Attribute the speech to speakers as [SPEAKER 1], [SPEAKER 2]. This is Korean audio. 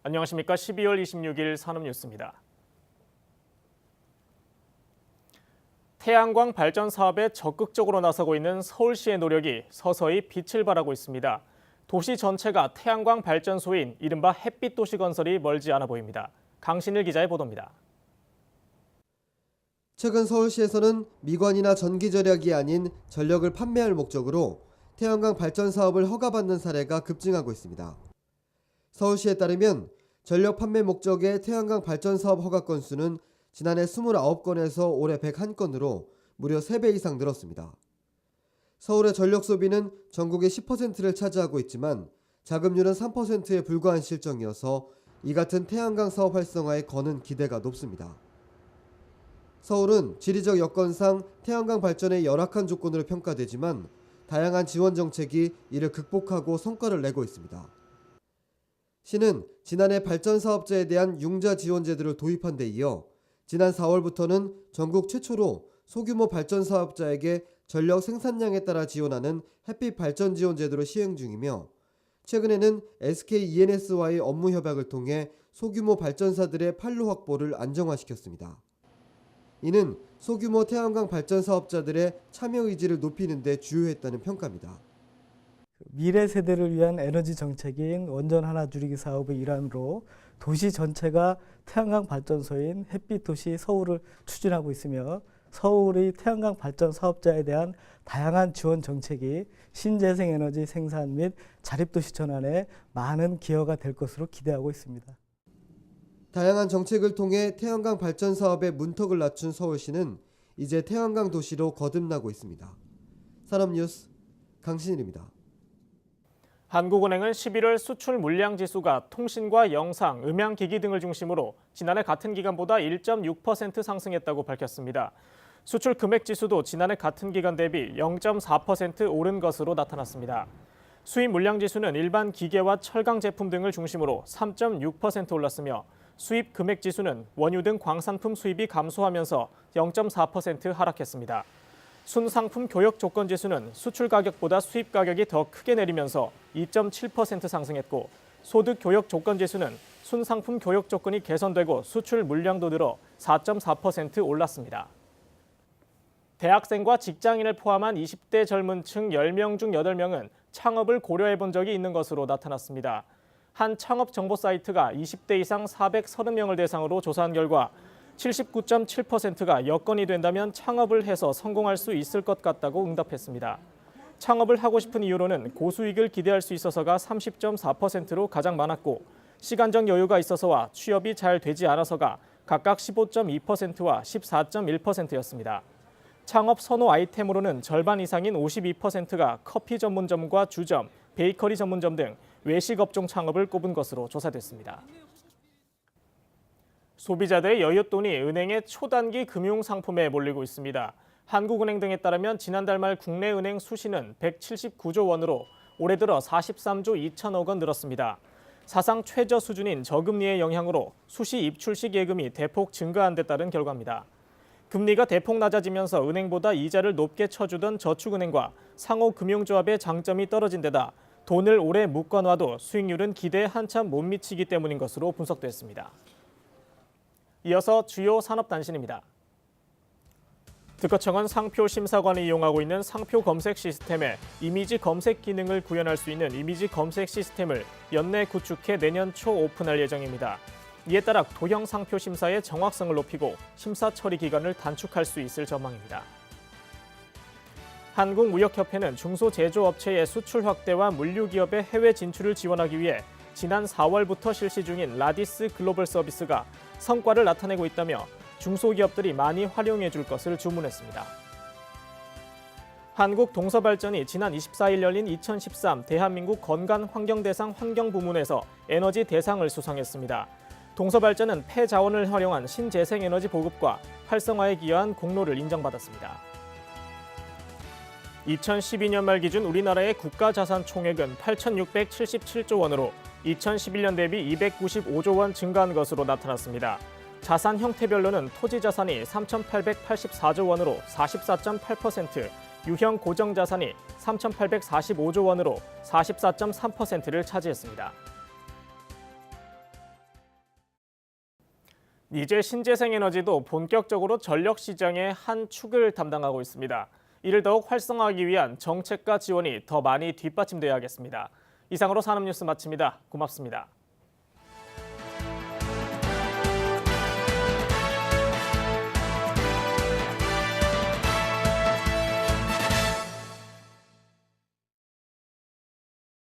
[SPEAKER 1] 안녕하십니까. 12월 26일 산업뉴스입니다. 태양광 발전 사업에 적극적으로 나서고 있는 서울시의 노력이 서서히 빛을 발하고 있습니다. 도시 전체가 태양광 발전소인 이른바 햇빛 도시 건설이 멀지 않아 보입니다. 강신일 기자의 보도입니다.
[SPEAKER 2] 최근 서울시에서는 미관이나 전기 절약이 아닌 전력을 판매할 목적으로 태양광 발전 사업을 허가받는 사례가 급증하고 있습니다. 서울시에 따르면 전력 판매 목적의 태양광 발전 사업 허가 건수는 지난해 29건에서 올해 101건으로 무려 3배 이상 늘었습니다. 서울의 전력 소비는 전국의 10%를 차지하고 있지만 자금률은 3%에 불과한 실정이어서 이 같은 태양광 사업 활성화에 거는 기대가 높습니다. 서울은 지리적 여건상 태양광 발전에 열악한 조건으로 평가되지만 다양한 지원 정책이 이를 극복하고 성과를 내고 있습니다. 시는 지난해 발전 사업자에 대한 융자 지원 제도를 도입한 데 이어 지난 4월부터는 전국 최초로 소규모 발전 사업자에게 전력 생산량에 따라 지원하는 햇빛 발전 지원 제도를 시행 중이며 최근에는 SK E&S와의 업무 협약을 통해 소규모 발전사들의 판로 확보를 안정화시켰습니다. 이는 소규모 태양광 발전 사업자들의 참여 의지를 높이는 데 주요했다는 평가입니다.
[SPEAKER 3] 미래 세대를 위한 에너지 정책인 원전 하나 줄이기 사업의 일환으로 도시 전체가 태양광 발전소인 햇빛 도시 서울을 추진하고 있으며 서울의 태양광 발전 사업자에 대한 다양한 지원 정책이 신재생 에너지 생산 및 자립도시 전환에 많은 기여가 될 것으로 기대하고 있습니다.
[SPEAKER 2] 다양한 정책을 통해 태양광 발전 사업의 문턱을 낮춘 서울시는 이제 태양광 도시로 거듭나고 있습니다. 산업뉴스 강신일입니다.
[SPEAKER 1] 한국은행은 11월 수출 물량 지수가 통신과 영상, 음향기기 등을 중심으로 지난해 같은 기간보다 1.6% 상승했다고 밝혔습니다. 수출 금액 지수도 지난해 같은 기간 대비 0.4% 오른 것으로 나타났습니다. 수입 물량 지수는 일반 기계와 철강 제품 등을 중심으로 3.6% 올랐으며 수입 금액 지수는 원유 등 광산품 수입이 감소하면서 0.4% 하락했습니다. 순상품 교역 조건 지수는 수출 가격보다 수입 가격이 더 크게 내리면서 2.7% 상승했고 소득 교역 조건 지수는 순상품 교역 조건이 개선되고 수출 물량도 늘어 4.4% 올랐습니다. 대학생과 직장인을 포함한 20대 젊은 층 10명 중 8명은 창업을 고려해 본 적이 있는 것으로 나타났습니다. 한 창업 정보 사이트가 20대 이상 430명을 대상으로 조사한 결과 79.7%가 여건이 된다면 창업을 해서 성공할 수 있을 것 같다고 응답했습니다. 창업을 하고 싶은 이유로는 고수익을 기대할 수 있어서가 30.4%로 가장 많았고 시간적 여유가 있어서와 취업이 잘 되지 않아서가 각각 15.2%와 14.1%였습니다. 창업 선호 아이템으로는 절반 이상인 52%가 커피 전문점과 주점, 베이커리 전문점 등 외식 업종 창업을 꼽은 것으로 조사됐습니다. 소비자들의 여윳돈이 은행의 초단기 금융 상품에 몰리고 있습니다. 한국은행 등에 따르면 지난달 말 국내 은행 수시는 179조 원으로 올해 들어 43조 2천억 원 늘었습니다. 사상 최저 수준인 저금리의 영향으로 수시 입출 시 예금이 대폭 증가한 데 따른 결과입니다. 금리가 대폭 낮아지면서 은행보다 이자를 높게 쳐주던 저축은행과 상호금융조합의 장점이 떨어진 데다 돈을 오래 묶어놔도 수익률은 기대에 한참 못 미치기 때문인 것으로 분석됐습니다. 이어서 주요 산업단신입니다. 특허청은 상표 심사관이 이용하고 있는 상표 검색 시스템에 이미지 검색 기능을 구현할 수 있는 이미지 검색 시스템을 연내 구축해 내년 초 오픈할 예정입니다. 이에 따라 도형 상표 심사의 정확성을 높이고 심사 처리 기간을 단축할 수 있을 전망입니다. 한국무역협회는 중소제조업체의 수출 확대와 물류기업의 해외 진출을 지원하기 위해 지난 4월부터 실시 중인 라디스 글로벌 서비스가 성과를 나타내고 있다며 중소기업들이 많이 활용해 줄 것을 주문했습니다. 한국동서발전이 지난 24일 열린 2013 대한민국 건강환경대상 환경부문에서 에너지 대상을 수상했습니다. 동서발전은 폐자원을 활용한 신재생에너지 보급과 활성화에 기여한 공로를 인정받았습니다. 2012년 말 기준 우리나라의 국가자산 총액은 8,677조 원으로 2011년 대비 295조 원 증가한 것으로 나타났습니다. 자산 형태별로는 토지 자산이 3,884조 원으로 44.8%, 유형 고정 자산이 3,845조 원으로 44.3%를 차지했습니다. 이제 신재생에너지도 본격적으로 전력 시장의 한 축을 담당하고 있습니다. 이를 더욱 활성화하기 위한 정책과 지원이 더 많이 뒷받침돼야겠습니다. 이상으로 산업뉴스 마칩니다. 고맙습니다.